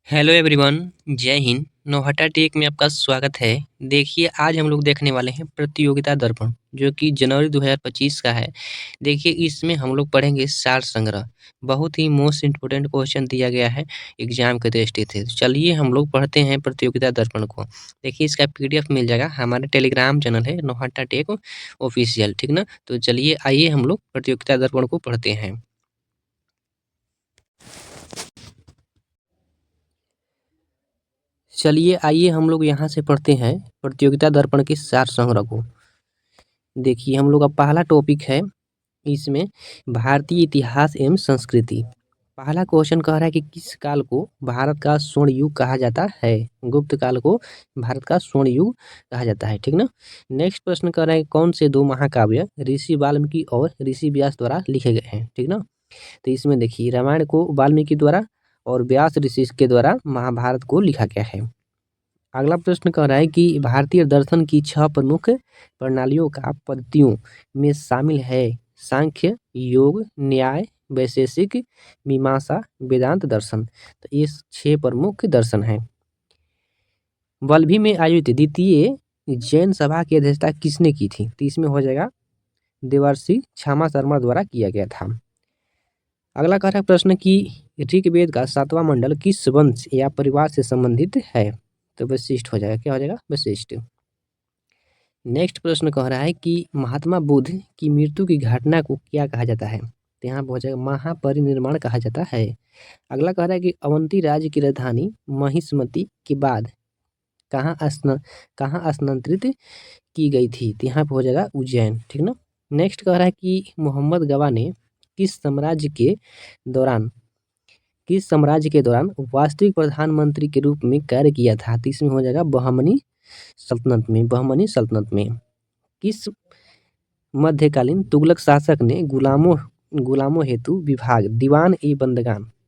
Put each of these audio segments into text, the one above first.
Hello everyone, जय Hind. Nauhatta take में आपका स्वागत है। देखिए, आज हम लोग देखने वाले हैं प्रतियोगिता दर्पण, जो कि जनवरी 2025 का है। देखिए, इसमें हम लोग पढ़ेंगे सार संग्रह। बहुत ही मोस्ट इम्पोर्टेंट क्वेश्चन दिया गया है एग्जाम के दृष्टि से। चलिए हम लोग पढ़ते हैं प्रतियोगिता दर्पण को। देखिए, इसका पीडीएफ मिल जाएगा, हमारे टेलीग्राम चैनल है नौहट्टा टेक ऑफिशियल, ठीक ना। तो चलिए आइए हम लोग प्रतियोगिता दर्पण को पढ़ते हैं। चलिए आइए हम लोग यहाँ से पढ़ते हैं प्रतियोगिता दर्पण के सार संग्रह को। देखिए, हम लोग का पहला टॉपिक है इसमें भारतीय इतिहास एवं संस्कृति। पहला क्वेश्चन कह रहा है कि किस काल को भारत का स्वर्ण युग कहा जाता है। गुप्त काल को भारत का स्वर्ण युग कहा जाता है, ठीक ना। नेक्स्ट प्रश्न कह रहा है कौन से दो महाकाव्य ऋषि वाल्मीकि और ऋषि व्यास द्वारा लिखे गए हैं, ठीक ना। तो इसमें देखिए, रामायण को वाल्मीकि द्वारा और व्यास ऋषि के द्वारा महाभारत को लिखा गया है। अगला प्रश्न कह रहा है कि भारतीय दर्शन की 6 प्रमुख प्रणालियों का पद्धतियों में शामिल है सांख्य, योग, न्याय, वैशेषिक, मीमांसा, वेदांत दर्शन। तो ये 6 प्रमुख दर्शन हैं। वल्लभी में आयोजित द्वितीय जैन सभा की अध्यक्षता किसने की थी। तो इसमें हो जाएगा देवर्षि क्षमा शर्मा द्वारा किया गया था। अगला कह रहा है प्रश्न कि ऋग्वेद का 7वां मंडल किस वंश या परिवार से संबंधित है। तो वशिष्ठ हो जाएगा। क्या हो जाएगा? वशिष्ठ। नेक्स्ट प्रश्न कह रहा है कि महात्मा बुद्ध की मृत्यु की घटना को क्या कहा जाता है। तो यहाँ पर हो जाएगा महापरिनिर्वाण कहा जाता है। अगला कह रहा है कि अवंती राज्य की राजधानी महिष्मती के बाद कहाँ स्थानांतरित की गई थी। तो यहाँ पर हो जाएगा उज्जैन, ठीक ना। नेक्स्ट कह रहा है कि मोहम्मद गवा ने किस साम्राज्य के दौरान वास्तविक प्रधानमंत्री के रूप में कार्य किया था। तो इसमें हो जाएगा बहमनी सल्तनत में। किस मध्यकालीन तुगलक शासक ने गुलामों हेतु विभाग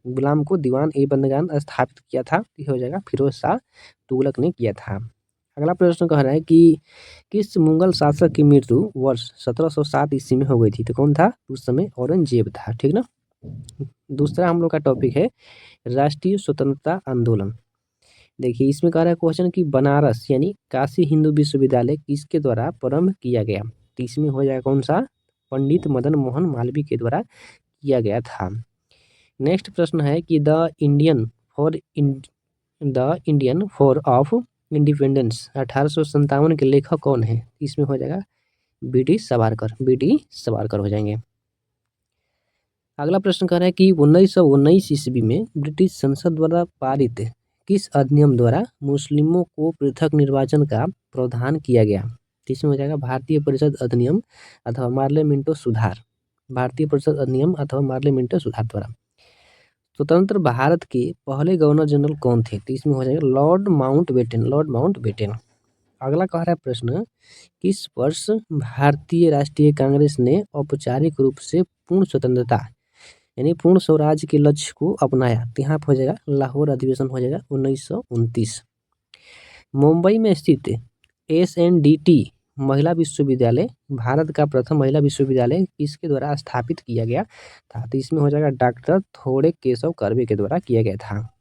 गुलाम को दीवान ए बंदगान स्थापित किया था। हो जाएगा फिरोज शाह तुगलक ने किया था। अगला प्रश्न कह रहा है कि किस मुगल शासक की मृत्यु वर्ष 1707 ईस्वी में हो गई थी। तो कौन था उस समय? औरंगजेब था, ठीक ना। दूसरा हम लोग का टॉपिक है राष्ट्रीय स्वतंत्रता आंदोलन। देखिए, इसमें कह रहा है क्वेश्चन कि बनारस यानी काशी हिंदू विश्वविद्यालय किसके द्वारा प्रारंभ किया गया। तो इसमें हो जाएगा कौन सा? पंडित मदन मोहन मालवीय के द्वारा किया गया था। नेक्स्ट प्रश्न है कि the Indian for of independence 1857 के लेखक कौन है। इसमें हो जाएगा बी डी सावरकर हो जाएंगे। अगला प्रश्न कह रहा है कि 1919 ईस्वी में ब्रिटिश संसद द्वारा पारित किस अधिनियम द्वारा मुस्लिमों को पृथक निर्वाचन का प्रावधान किया गया। इसमें हो जाएगा भारतीय परिषद अधिनियम अथवा पार्लियामेंटो सुधार। द्वारा। स्वतंत्र भारत के पहले गवर्नर जनरल कौन थे। तो इसमें हो जाएगा लॉर्ड माउंटबेटन। अगला कह रहा है प्रश्न किस वर्ष भारतीय राष्ट्रीय कांग्रेस ने औपचारिक रूप से पूर्ण स्वतंत्रता यानी पूर्ण स्वराज के लक्ष्य को अपनाया। तो यहाँ हो जाएगा लाहौर अधिवेशन हो जाएगा 1929। मुंबई में स्थित SNDT महिला विश्वविद्यालय भारत का प्रथम महिला विश्वविद्यालय किसके द्वारा स्थापित किया गया था। तो इसमें हो जाएगा डॉक्टर थोड़े केशव कर्वे के द्वारा किया गया था।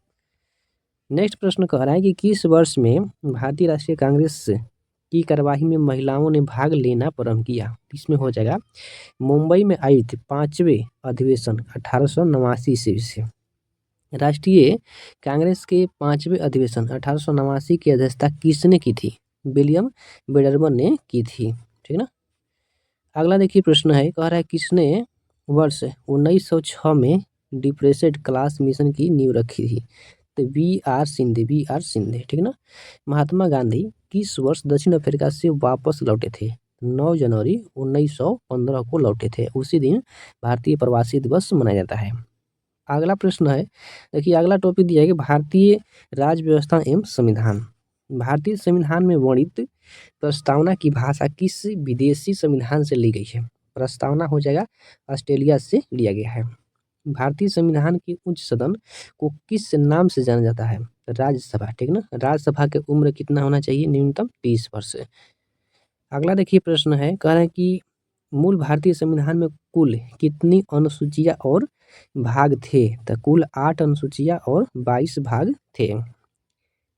नेक्स्ट प्रश्न कह रहा है कि किस वर्ष में भारतीय राष्ट्रीय कांग्रेस की कार्यवाही में महिलाओं ने भाग लेना प्रारंभ किया। इसमें हो जाएगा मुंबई में आयोजित 5वें अधिवेशन 1889 ईस्वी से। राष्ट्रीय कांग्रेस के 5वें अधिवेशन 1889 की अध्यक्षता किसने की थी। विलियम बेडरमन ने की थी, ठीक ना। अगला देखिए प्रश्न है, कह रहा है किसने वर्ष 1906 में डिप्रेस्ड क्लास मिशन की नींव रखी थी। तो बी आर सिंधे, ठीक ना। महात्मा गांधी किस वर्ष दक्षिण अफ्रीका से वापस लौटे थे। 9 जनवरी 1915 को लौटे थे। उसी दिन भारतीय प्रवासी दिवस मनाया जाता है। अगला प्रश्न है, देखिए अगला टॉपिक दिया है कि भारतीय राज्य व्यवस्था एवं संविधान। भारतीय संविधान में वर्णित प्रस्तावना की भाषा किस विदेशी संविधान से ली गई है। प्रस्तावना हो जाएगा ऑस्ट्रेलिया से लिया गया है। भारतीय संविधान के उच्च सदन को किस नाम से जाना जाता है। राज्यसभा, ठीक ना। राज्यसभा की उम्र कितना होना चाहिए? न्यूनतम 30 वर्ष। अगला देखिए प्रश्न है, कह रहा है कि मूल भारतीय संविधान में कुल कितनी अनुसूचियां और भाग थे? तो कुल 8 अनुसूचियाँ और 22 भाग थे।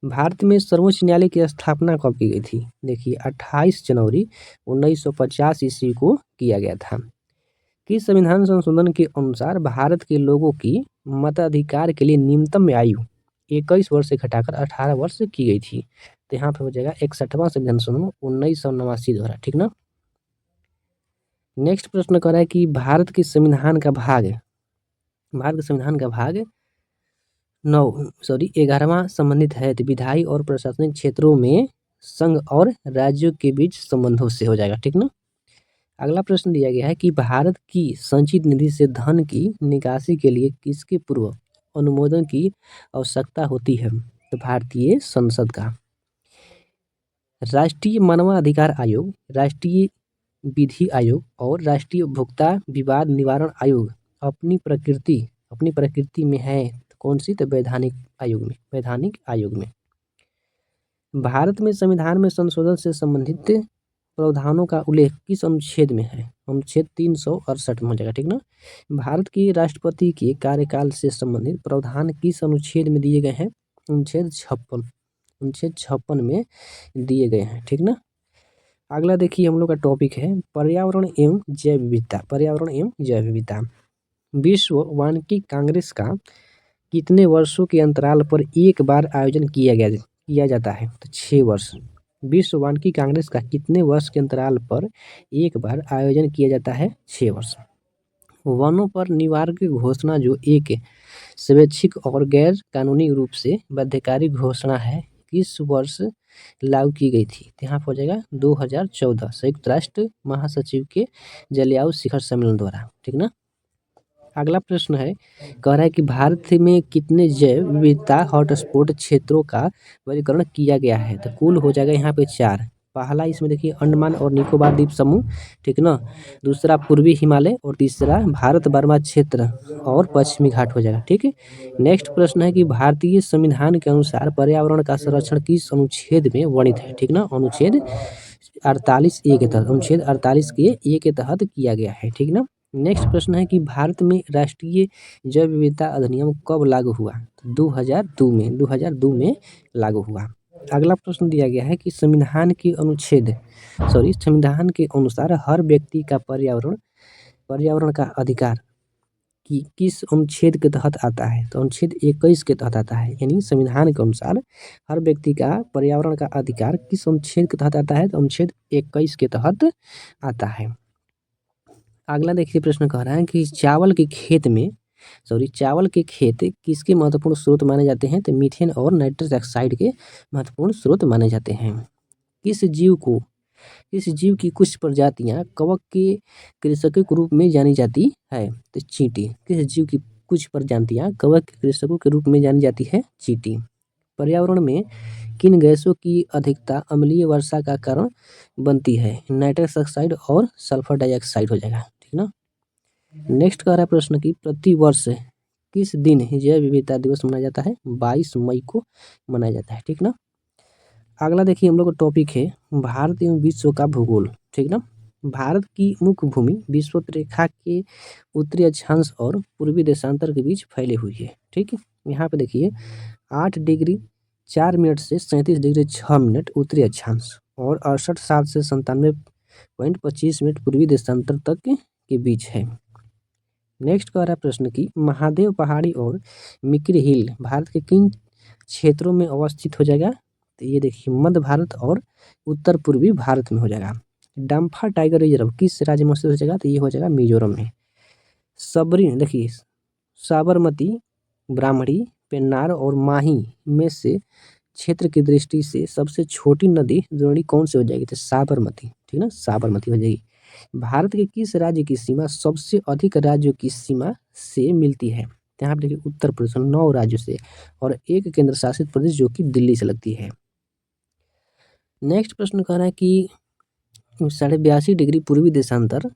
भारत में सर्वोच्च न्यायालय की स्थापना कब की गई थी? देखिए 28 जनवरी 1950 ईस्वी को किया गया था। किस संविधान संशोधन के अनुसार भारत के लोगों की मताधिकार के लिए न्यूनतम आयु 21 वर्ष से घटाकर 18 वर्ष की गई थी? तो यहाँ पे हो जाएगा 61वां संविधान संशोधन 1989 द्वारा, ठीक ना। नेक्स्ट प्रश्न कर रहा है कि भारत के संविधान का भाग 11वां संबंधित है तो विधायी और प्रशासनिक क्षेत्रों में संघ और राज्यों के बीच संबंधों से हो जाएगा, ठीक ना। अगला प्रश्न दिया गया है कि भारत की संचित निधि से धन की निकासी के लिए किसके पूर्व अनुमोदन की आवश्यकता होती है? तो भारतीय संसद का। राष्ट्रीय मानवाधिकार आयोग, राष्ट्रीय विधि आयोग और राष्ट्रीय उपभोक्ता विवाद निवारण आयोग अपनी प्रकृति में है तो कौन सी? तो वैधानिक आयोग में। भारत में संविधान में संशोधन से संबंधित प्रावधानों का उल्लेख किस अनुच्छेद में है? अनुच्छेद 368 में हो जाएगा, ठीक ना। भारत के राष्ट्रपति के कार्यकाल से संबंधित प्रावधान किस अनुच्छेद में दिए गए हैं? अनुच्छेद 56 में दिए गए हैं, ठीक ना। अगला देखिए हम लोग का टॉपिक है पर्यावरण एवं जैव विविधता। विश्व वानिकी कांग्रेस का कितने वर्षों के अंतराल पर एक बार आयोजन किया जाता है? तो 6 वर्ष। विश्व वानिकी कांग्रेस का कितने वर्ष के अंतराल पर एक बार आयोजन किया जाता है? 6 वर्ष। वनों पर निवारण की घोषणा जो एक स्वैच्छिक और गैर कानूनी रूप से बाध्यकारी घोषणा है, किस वर्ष लागू की गई थी? तो यहाँ पर हो जाएगा 2014 संयुक्त राष्ट्र महासचिव के जलवायु शिखर सम्मेलन द्वारा, ठीक ना। अगला प्रश्न है कह रहा है कि भारत में कितने जैव विविधता हॉटस्पॉट क्षेत्रों का वर्गीकरण किया गया है? तो कुल हो जाएगा यहाँ पे 4। पहला इसमें देखिए अंडमान और निकोबार द्वीप समूह, ठीक ना। दूसरा पूर्वी हिमालय और तीसरा भारत बर्मा क्षेत्र और पश्चिमी घाट हो जाएगा, ठीक है। नेक्स्ट प्रश्न है कि भारतीय संविधान के अनुसार पर्यावरण का संरक्षण किस अनुच्छेद में वर्णित है? ठीक ना, अनुच्छेद 48A के तहत, अनुच्छेद 48A के तहत किया गया है, ठीक ना। नेक्स्ट प्रश्न है कि भारत में राष्ट्रीय जैव विविधता अधिनियम कब लागू हुआ? 2002 में लागू हुआ। अगला प्रश्न दिया गया है कि संविधान के अनुसार हर व्यक्ति का पर्यावरण का अधिकार कि किस अनुच्छेद के तहत आता है? तो अनुच्छेद 21 के तहत आता है। यानी संविधान के अनुसार हर व्यक्ति का पर्यावरण का अधिकार किस अनुच्छेद के तहत आता है? तो अनुच्छेद 21 के तहत आता है। अगला देखिए प्रश्न कह रहा है कि चावल के खेत किसके महत्वपूर्ण स्रोत माने जाते हैं? तो मीथेन और नाइट्रस ऑक्साइड के महत्वपूर्ण स्रोत माने जाते हैं। किस जीव की कुछ प्रजातियां कवक के कृषकों के रूप में जानी जाती है? तो चींटी। किस जीव की कुछ प्रजातियां कवक के कृषकों के रूप में जानी जाती है? चींटी। पर्यावरण में किन गैसों की अधिकता अम्लीय वर्षा का कारण बनती है? नाइट्रस ऑक्साइड और सल्फर डाइऑक्साइड हो जाएगा, ठीक ना। नेक्स्ट कह रहा है प्रश्न की प्रतिवर्ष किस दिन जैव विविधता दिवस मनाया जाता है? 22 मई को मनाया जाता है, ठीक ना। अगला देखिए हम लोग का टॉपिक है भारत एवं विश्व का भूगोल, ठीक ना। भारत की मुख्य भूमि विषुवत रेखा के उत्तरी अक्षांश और पूर्वी देशांतर के बीच फैली हुई है, ठीक है। यहाँ पे देखिए 8 डिग्री 4 मिनट से 37 डिग्री 6 मिनट उत्तरी अक्षांश और 68 से 97.25 मिनट पूर्वी देशांतर तक के बीच है। नेक्स्ट कह रहा है प्रश्न की महादेव पहाड़ी और मिक्री हिल भारत के किन क्षेत्रों में अवस्थित हो जाएगा? तो ये देखिए मध्य भारत और उत्तर पूर्वी भारत में हो जाएगा। डम्फा टाइगर रिजर्व किस राज्य में हो जाएगा? तो ये हो जाएगा मिजोरम में। देखिए साबरमती, ब्राह्मणी, पेन्नार और माही में से क्षेत्र की दृष्टि से सबसे छोटी नदी द्रोणी कौन सी हो जाएगी? तो साबरमती, ठीक ना, साबरमती हो जाएगी। भारत के किस राज्य की सीमा सबसे अधिक राज्यों की सीमा से मिलती है? यहाँ पे देखिए उत्तर प्रदेश 9 राज्यों से और एक केंद्र शासित प्रदेश जो कि दिल्ली से लगती है। नेक्स्ट प्रश्न कह रहा है कि 82.5 डिग्री पूर्वी देशांतर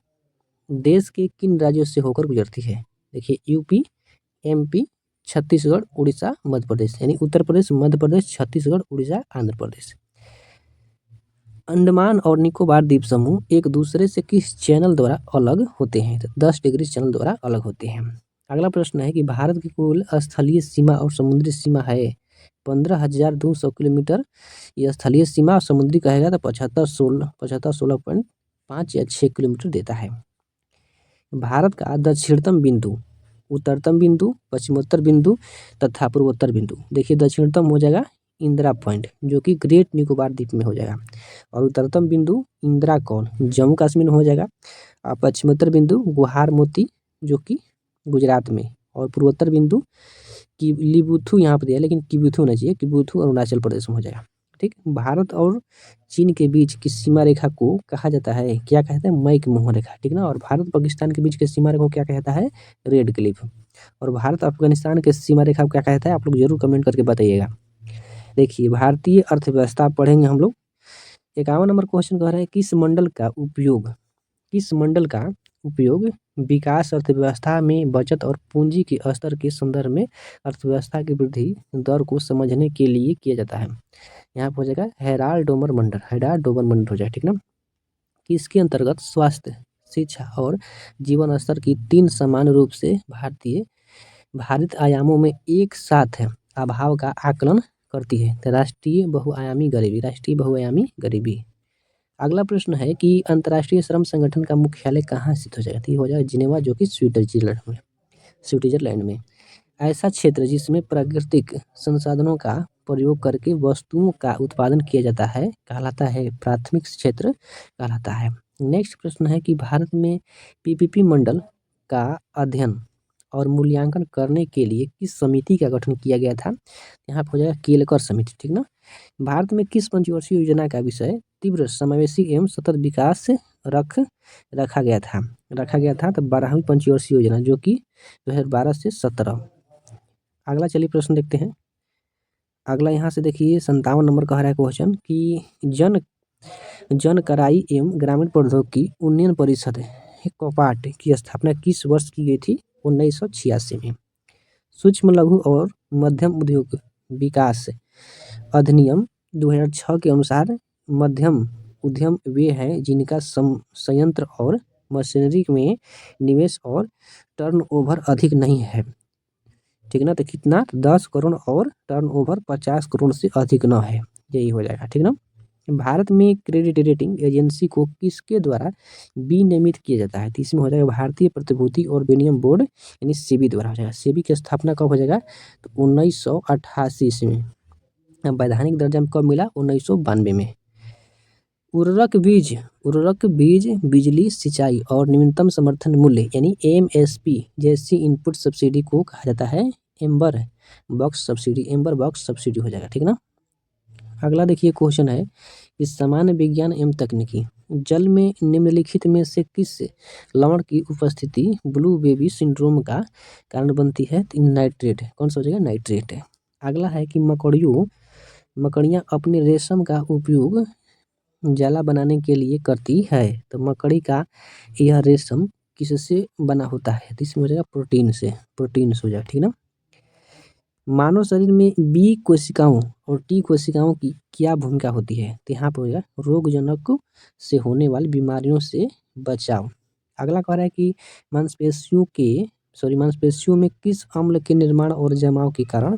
देश के किन राज्यों से होकर गुजरती है? देखिए यूपी, एमपी, छत्तीसगढ़, उड़ीसा, मध्य प्रदेश, यानी उत्तर प्रदेश, मध्य प्रदेश, छत्तीसगढ़, उड़ीसा, आंध्र प्रदेश। अंडमान और निकोबार द्वीप समूह एक दूसरे से किस चैनल द्वारा अलग होते हैं? तो 10 डिग्री चैनल द्वारा अलग होते हैं। अगला प्रश्न है कि भारत की कुल स्थलीय सीमा और समुद्री सीमा है 15,200 किलोमीटर। ये स्थलीय सीमा और समुद्री कहेगा तो 75 16.5 या 6 किलोमीटर देता है। भारत का दक्षिणतम बिंदु, उत्तरतम बिंदु, पश्चिमोत्तर बिंदु तथा पूर्वोत्तर बिंदु। देखिए दक्षिणतम हो जाएगा इंदिरा पॉइंट जो कि ग्रेट निकोबार द्वीप में हो जाएगा, और उत्तरतम बिंदु इंदिरा कौल जम्मू कश्मीर में हो जाएगा, और पश्चिमोत्तर बिंदु गुहार मोती जो कि गुजरात में, और पूर्वोत्तर बिंदु किबुथु यहाँ पर दिया लेकिन किबुथु होना चाहिए, किबुथु अरुणाचल प्रदेश में हो जाएगा। ठीक, भारत और चीन के बीच की सीमा रेखा को कहा जाता है, क्या कहते हैं, मैक मोहन रेखा। ठीक ना, और भारत पाकिस्तान के बीच की सीमा रेखा को क्या कहता है, रेड क्लिफ। और भारत अफगानिस्तान के सीमा रेखा को क्या कहता है, आप लोग जरूर कमेंट करके बताइएगा। देखिए भारतीय अर्थव्यवस्था पढ़ेंगे हम लोग। 51 नंबर क्वेश्चन कह रहा है किस मंडल का उपयोग विकास अर्थव्यवस्था में बचत और पूंजी के स्तर के संदर्भ में अर्थव्यवस्था की वृद्धि दर को समझने के लिए किया जाता है। यहाँ पर हो जाएगा हेराल्ड डोमर मंडल हो जाए। ठीक ना, कि इसके अंतर्गत स्वास्थ्य, शिक्षा और जीवन स्तर की 3 समान रूप से भारित आयामों में एक साथ अभाव का आकलन करती है। तो राष्ट्रीय बहुआयामी गरीबी। अगला प्रश्न है कि अंतर्राष्ट्रीय श्रम संगठन का मुख्यालय कहाँ स्थित हो जाएगा, तो ये हो जाएगा जिनेवा जो कि स्विट्जरलैंड में। ऐसा क्षेत्र जिसमें प्राकृतिक संसाधनों का प्रयोग करके वस्तुओं का उत्पादन किया जाता है कहलाता है प्राथमिक क्षेत्र कहलाता है। नेक्स्ट प्रश्न है कि भारत में पीपीपी मंडल का अध्ययन और मूल्यांकन करने के लिए किस समिति का गठन किया गया था, यहाँ पर हो जाएगा केलकर समिति। ठीक ना, भारत में किस पंचवर्षीय योजना का विषय तीव्र समावेशी एवं सतत विकास रखा गया था तो 12वीं पंचवर्षीय योजना जो कि 2012 से 17। अगला चलिए प्रश्न देखते हैं। अगला यहाँ से देखिए 57 नंबर कह रहा है क्वेश्चन कि जन कराई एवं ग्रामीण प्रौद्योगिकी उन्नयन परिषद कोपाट की स्थापना किस वर्ष की गई थी, 1986 में। सूक्ष्म लघु और मध्यम उद्योग विकास अधिनियम 2006 के अनुसार मध्यम उद्यम वे हैं जिनका संयंत्र और मशीनरी में निवेश और टर्नओवर अधिक नहीं है। ठीक ना, तो कितना, 10 करोड़ और टर्नओवर 50 करोड़ से अधिक न है, यही हो जाएगा। ठीक ना, भारत में क्रेडिट रेटिंग एजेंसी को किसके द्वारा विनियमित किया जाता है, तो इसमें हो जाएगा भारतीय प्रतिभूति और विनिमय बोर्ड यानी सेबी द्वारा हो जाएगा। सेबी की स्थापना कब हो जाएगा, तो 1988 ईस्वी में। वैधानिक दर्जा कब मिला, 1992 में। उर्वरक बीज बिजली सिंचाई और न्यूनतम समर्थन मूल्य यानी एमएसपी जैसी इनपुट सब्सिडी को कहा जाता है एम्बर बॉक्स सब्सिडी हो जाएगा। ठीक ना, अगला देखिए क्वेश्चन है कि सामान्य विज्ञान एवं तकनीकी जल में निम्नलिखित में से किस लवण की उपस्थिति ब्लू बेबी सिंड्रोम का कारण बनती है, तो नाइट्रेट। कौन सा हो जाएगा, नाइट्रेट है। अगला है कि मकड़ियाँ अपने रेशम का उपयोग जाला बनाने के लिए करती है, तो मकड़ी का यह रेशम किससे बना होता है, तो इसमें हो जाएगा प्रोटीन से हो जाएगा। ठीक ना, मानव शरीर में बी कोशिकाओं और टी कोशिकाओं की क्या भूमिका होती है, तो यहाँ पर होगा रोगजनक से होने वाली बीमारियों से बचाव। अगला कह रहा है कि मांसपेशियों में किस अम्ल के निर्माण और जमाव के कारण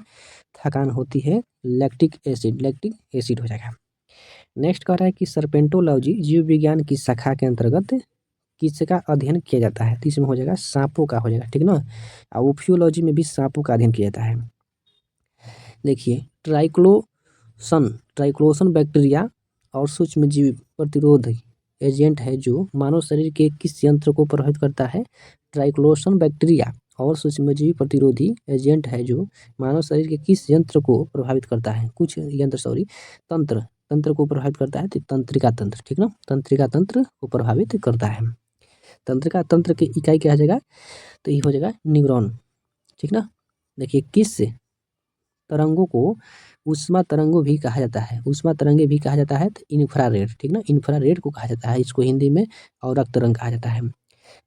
थकान होती है, लैक्टिक एसिड हो जाएगा। नेक्स्ट कह रहा है कि सर्पेंटोलॉजी जीव विज्ञान की शाखा के अंतर्गत किसका अध्ययन किया जाता है, तो इसमें हो जाएगा सांपों का हो जाएगा। ठीक ना, और ओफियोलॉजी में भी सांपों का अध्ययन किया जाता है। देखिए ट्राइक्लोसन बैक्टीरिया और सूक्ष्मजीवी प्रतिरोध एजेंट है जो मानव शरीर के किस यंत्र को प्रभावित करता है, ट्राइक्लोसन बैक्टीरिया और सूक्ष्मजीवी प्रतिरोधी एजेंट है जो मानव शरीर के किस यंत्र को प्रभावित करता है, तंत्र को प्रभावित करता है, तो तंत्रिका तंत्र। ठीक ना, तंत्रिका तंत्र को प्रभावित करता है। तंत्रिका तंत्र की इकाई क्या हो जाएगा, तो ये हो जाएगा न्यूरॉन। ठीक ना, देखिए किस तरंगों को ऊष्मा तरंगों भी कहा जाता है, तो इंफ्रारेड। ठीक ना, इंफ्रारेड को कहा जाता है इसको हिंदी में, और रक्त कहा जाता है।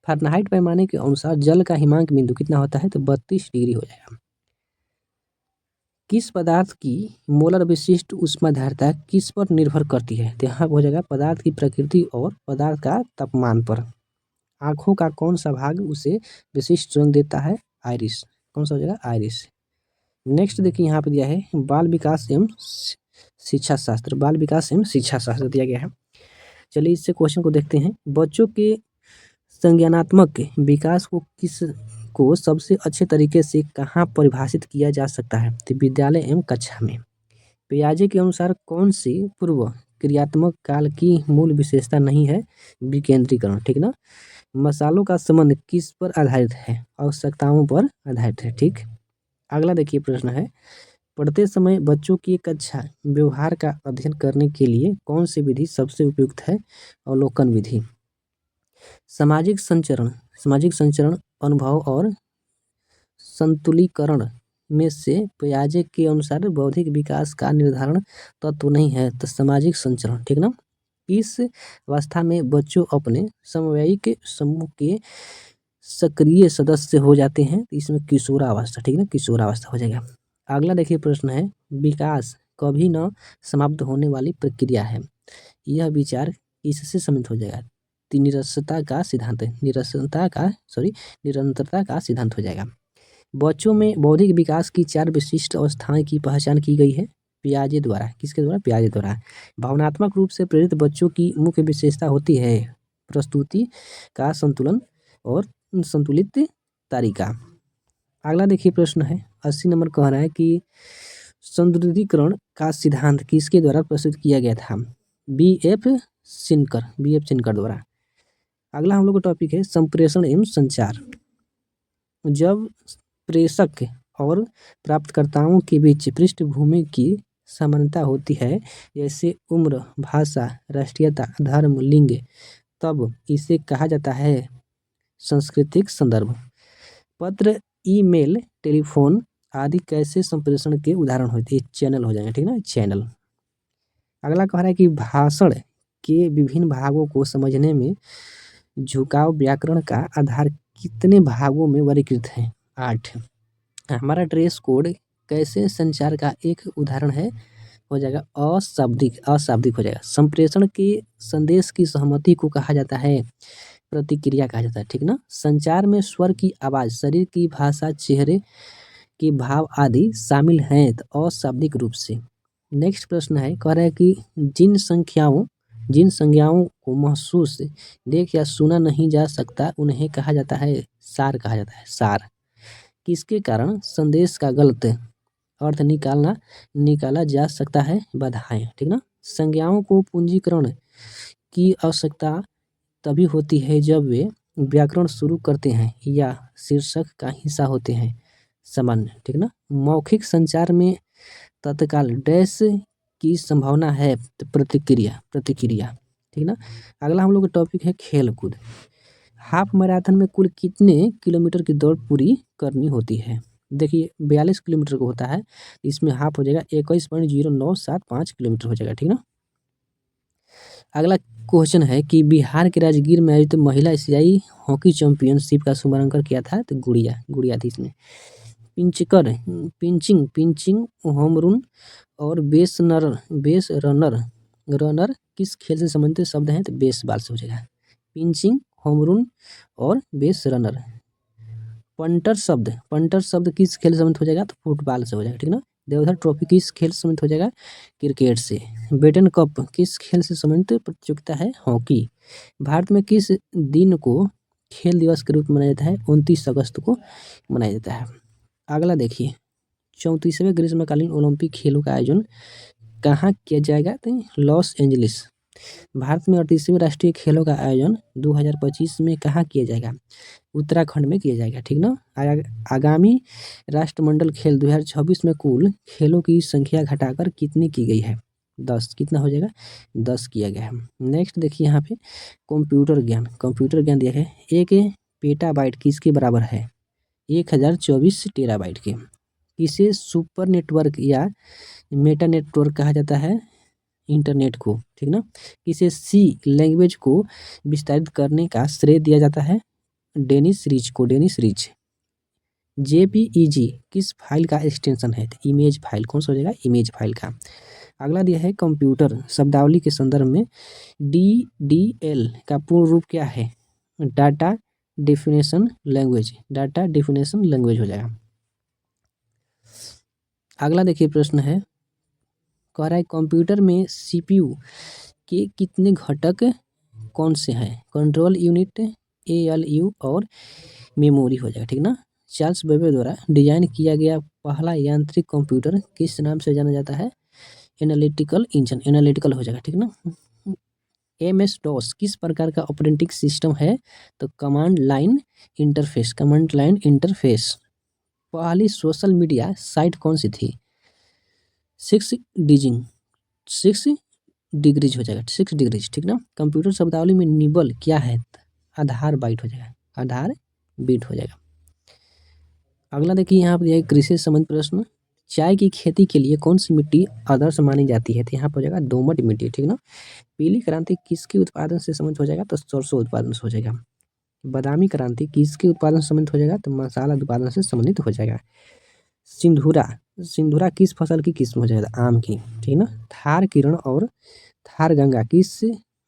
फ़ारेनहाइट पैमाने के अनुसार जल का हिमांक बिंदु कितना होता है, तो 32 डिग्री हो जाएगा। किस पदार्थ की मोलर विशिष्ट ऊष्माधारिता किस पर निर्भर करती है, तो यहाँ हो जाएगा पदार्थ की प्रकृति और पदार्थ का तापमान पर। आँखों का कौन सा भाग उसे विशिष्ट रंग देता है, आइरिस, कौन सा हो जाएगा? आइरिस। नेक्स्ट देखिए यहाँ पे दिया है बाल विकास एवं शिक्षा शास्त्र, बाल विकास एवं शिक्षा शास्त्र दिया गया है। चलिए इससे क्वेश्चन को देखते हैं। बच्चों के संज्ञानात्मक विकास को सबसे अच्छे तरीके से कहाँ परिभाषित किया जा सकता है? तो विद्यालय एवं कक्षा में। पियाजे के अनुसार कौन सी पूर्व क्रियात्मक काल की मूल विशेषता नहीं है? विकेंद्रीकरण, ठीक ना। मसालों का संबंध किस पर आधारित है? आवश्यकताओं पर आधारित है, ठीक। अगला देखिए प्रश्न है, पढ़ते समय बच्चों की कक्षा व्यवहार का अध्ययन करने के लिए कौन सी विधि सबसे उपयुक्त है? अवलोकन विधि। सामाजिक संचरण अनुभव और संतुलीकरण में से पियाजे के अनुसार बौद्धिक विकास का निर्धारण तत्व नहीं है, तो सामाजिक संचरण, ठीक ना। इस अवस्था में बच्चों अपने समवयिक समूह के सक्रिय सदस्य हो जाते हैं। इसमें किशोरावस्था, ठीक ना, किशोरावस्था हो जाएगा। अगला देखिए प्रश्न है, विकास कभी न समाप्त होने वाली प्रक्रिया है, यह विचार किससे सम्मिलित हो जाएगा? निरंतरता का सिद्धांत, निरंतरता का सिद्धांत हो जाएगा। बच्चों में बौद्धिक विकास की 4 विशिष्ट अवस्थाएं की पहचान की गई है पियाजे द्वारा। किसके द्वारा? पियाजे द्वारा। भावनात्मक रूप से प्रेरित बच्चों की मुख्य विशेषता होती है प्रस्तुति का संतुलन और संतुलित तरीका। अगला देखिए प्रश्न है, 80 नंबर कह रहा है कि सुदृढ़ीकरण का सिद्धांत किसके द्वारा प्रस्तुत किया गया था? बी.एफ. सिनकर द्वारा। अगला हम लोग का टॉपिक है संप्रेषण एवं संचार। जब प्रेषक और प्राप्तकर्ताओं के बीच पृष्ठभूमि की समानता होती है, जैसे उम्र, भाषा, राष्ट्रीयता, धर्म, लिंग, तब इसे कहा जाता है सांस्कृतिक संदर्भ। पत्र, ईमेल, टेलीफोन आदि कैसे संप्रेषण के उदाहरण होते हैं? चैनल हो जाएंगे, ठीक ना, चैनल। अगला कह रहा है कि भाषण के विभिन्न भागों को समझने में झुकाव व्याकरण का आधार कितने भागों में वर्गीकृत है? 8। हमारा ड्रेस कोड कैसे संचार का एक उदाहरण है? हो जाएगा अशाब्दिक हो जाएगा। संप्रेषण के संदेश की सहमति को कहा जाता है प्रतिक्रिया कहा जाता है, ठीक ना। संचार में स्वर की आवाज, शरीर की भाषा, चेहरे के भाव आदि शामिल हैं तो अशाब्दिक रूप से। नेक्स्ट प्रश्न है, कह रहा है कि जिन संज्ञाओं को महसूस, देख या सुना नहीं जा सकता उन्हें कहा जाता है सार कहा जाता है, सार। किसके कारण संदेश का गलत अर्थ निकाला जा सकता है? बाधाएं, ठीक ना। संज्ञाओं को पूंजीकरण की आवश्यकता तभी होती है जब वे व्याकरण शुरू करते हैं या शीर्षक का हिस्सा होते हैं, सामान्य, ठीक ना। मौखिक संचार में तत्काल डैश की संभावना है प्रतिक्रिया, ठीक ना। अगला हम लोग का टॉपिक है खेल कूद। हाफ मैराथन में कुल कितने किलोमीटर की दौड़ पूरी करनी होती है? देखिए 42 किलोमीटर का होता है, इसमें हाफ हो जाएगा 21.0975 किलोमीटर हो जाएगा, ठीक ना। अगला क्वेश्चन है कि बिहार के राजगीर में आयोजित महिला एशियाई हॉकी चैंपियनशिप का शुभारंभ किया था? तो गुड़िया थी इसमें। पिंचिंग, होम रन और बेस रनर किस खेल से संबंधित शब्द हैं? तो बेसबॉल से हो जाएगा। पिंचिंग, होम रन और बेस रनर। पंटर शब्द किस खेल से संबंधित हो जाएगा? तो फुटबॉल से हो जाएगा, ठीक ना। देवधर ट्रॉफी किस खेल से संबंधित हो जाएगा? क्रिकेट से। बेटन कप किस खेल से संबंधित प्रतियोगिता है? हॉकी। भारत में किस दिन को खेल दिवस के रूप में मनाया जाता है? 29 अगस्त को मनाया जाता है। अगला देखिए, 34वें ग्रीष्मकालीन ओलंपिक खेलों का आयोजन कहाँ किया जाएगा? तो लॉस एंजलिस। भारत में 38वें राष्ट्रीय खेलों का आयोजन 2025 में कहाँ किया जाएगा? उत्तराखंड में किया जाएगा, ठीक ना। आगामी राष्ट्रमंडल खेल 2026 में कुल खेलों की संख्या घटाकर कितनी की गई है? 10। कितना हो जाएगा? 10 किया गया है। नेक्स्ट देखिए यहाँ पे कंप्यूटर ज्ञान दिया है। एक पेटाबाइट किसके बराबर है? 1024 टेराबाइट के। इसे सुपर नेटवर्क या मेटा नेटवर्क कहा जाता है इंटरनेट को, ठीक ना। इसे सी लैंग्वेज को विस्तारित करने का श्रेय दिया जाता है डेनिस रिच। जेपीईजी किस फाइल का एक्सटेंशन है? Image file. कौन सा हो जाएगा? इमेज फाइल का। अगला दिया है कंप्यूटर शब्दावली के संदर्भ में DDL का पूर्ण रूप क्या है? Data definition language, data definition language हो जाएगा। अगला देखिए प्रश्न है, कह रहा है कंप्यूटर में सीपीयू के कितने घटक कौन से हैं? कंट्रोल यूनिट, एएलयू और मेमोरी हो जाएगा, ठीक ना। चार्ल्स बेबेज द्वारा डिजाइन किया गया पहला यांत्रिक कंप्यूटर किस नाम से जाना जाता है? एनालिटिकल इंजन, एनालिटिकल हो जाएगा, ठीक ना। एमएस डॉस किस प्रकार का ऑपरेटिंग सिस्टम है? तो command line interface, command line interface. पहली सोशल मीडिया साइट कौन सी थी? सिक्स डिग्रीज हो जाएगा, 6 डिग्रीज, ठीक ना। कंप्यूटर शब्दावली में निबल क्या है? आधार बाइट हो जाएगा, आधार बीट हो जाएगा। अगला देखिए यहाँ पर यह कृषि से संबंधित प्रश्न, चाय की खेती के लिए कौन सी मिट्टी आदर्श मानी जाती है? तो यहाँ पर हो जाएगा दोमट मिट्टी, ठीक ना। पीली क्रांति किसके उत्पादन से संबंधित हो जाएगा? तो सरसों उत्पादन से हो जाएगा। बादामी क्रांति किसके उत्पादन से संबंधित हो जाएगा? तो मसाला उत्पादन से संबंधित हो जाएगा। सिंधुरा किस फसल की किस्म हो जाएगा? आम की, ठीक ना। थार किरण और थार गंगा किस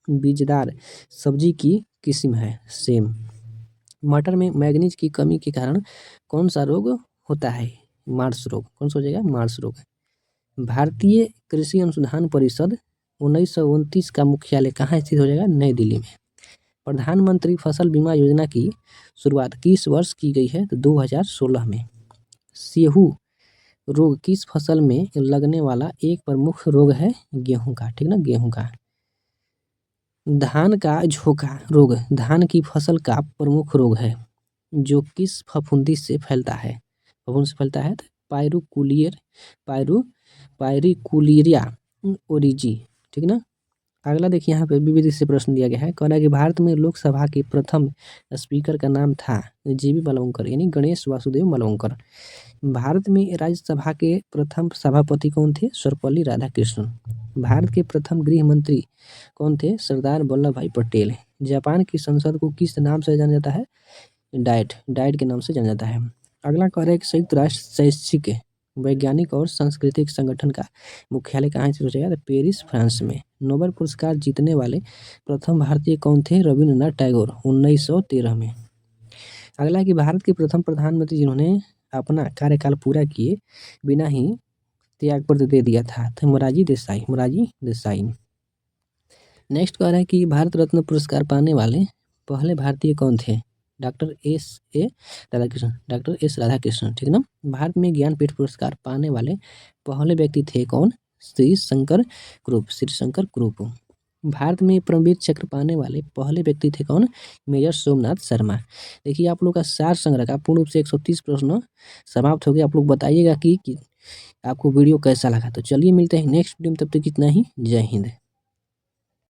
बीजदार सब्जी की किस्म है? सेम। मटर में मैग्नीज की कमी के कारण कौन सा रोग होता है? मार्स रोग। कौन सा हो जाएगा? मार्स रोग। भारतीय कृषि अनुसंधान परिषद 1929 का मुख्यालय कहाँ स्थित हो जाएगा? नई दिल्ली में। प्रधानमंत्री फसल बीमा योजना की शुरुआत किस वर्ष की गई है? तो 2016 में। सेहू रोग किस फसल में लगने वाला एक प्रमुख रोग है? गेहूं का, ठीक ना, गेहूं का। धान का झोंका रोग धान की फसल का प्रमुख रोग है जो किस फफूंदी से फैलता है? फफूंद से फैलता है तो पायरिकुलियरिया ओरिजी, ठीक ना। अगला देखिए यहाँ पे विविध से प्रश्न दिया गया है, कह रहा है कि भारत में लोकसभा के प्रथम स्पीकर का नाम था जीवी मलवंकर, यानी गणेश वासुदेव मलवंकर। भारत में राज्यसभा के प्रथम सभापति कौन थे? सर्वपल्ली राधाकृष्णन। भारत के प्रथम गृह मंत्री कौन थे? सरदार वल्लभ भाई पटेल। जापान की संसद को किस नाम से जाना जाता है? डाइट के नाम से जाना जाता है। अगला कह रहा है कि संयुक्त राष्ट्र शैक्षिक वैज्ञानिक और सांस्कृतिक संगठन का मुख्यालय कहाँ स्थित हो जाएगा? पेरिस, फ्रांस में। नोबेल पुरस्कार जीतने वाले प्रथम भारतीय कौन थे? रविंद्रनाथ टैगोर, 1913 में। अगला है कि भारत के प्रथम प्रधानमंत्री जिन्होंने अपना कार्यकाल पूरा किए बिना ही त्याग पत्र दे दिया था, तो मोरारजी देसाई। नेक्स्ट कह रहा है कि भारत रत्न पुरस्कार पाने वाले पहले भारतीय कौन थे? डॉक्टर एस राधाकृष्णन, ठीक ना। भारत में ज्ञानपीठ पुरस्कार पाने वाले पहले व्यक्ति थे कौन? श्री शंकर क्रूप। भारत में परमवीर चक्र पाने वाले पहले व्यक्ति थे कौन? मेजर सोमनाथ शर्मा। देखिए आप लोग का सार संग्रह का पूर्ण रूप से 130 प्रश्न समाप्त हो गया। आप लोग बताइएगा कि आपको वीडियो कैसा लगा। तो चलिए मिलते हैं नेक्स्ट वीडियो में, तब तक इतना ही। जय हिंद।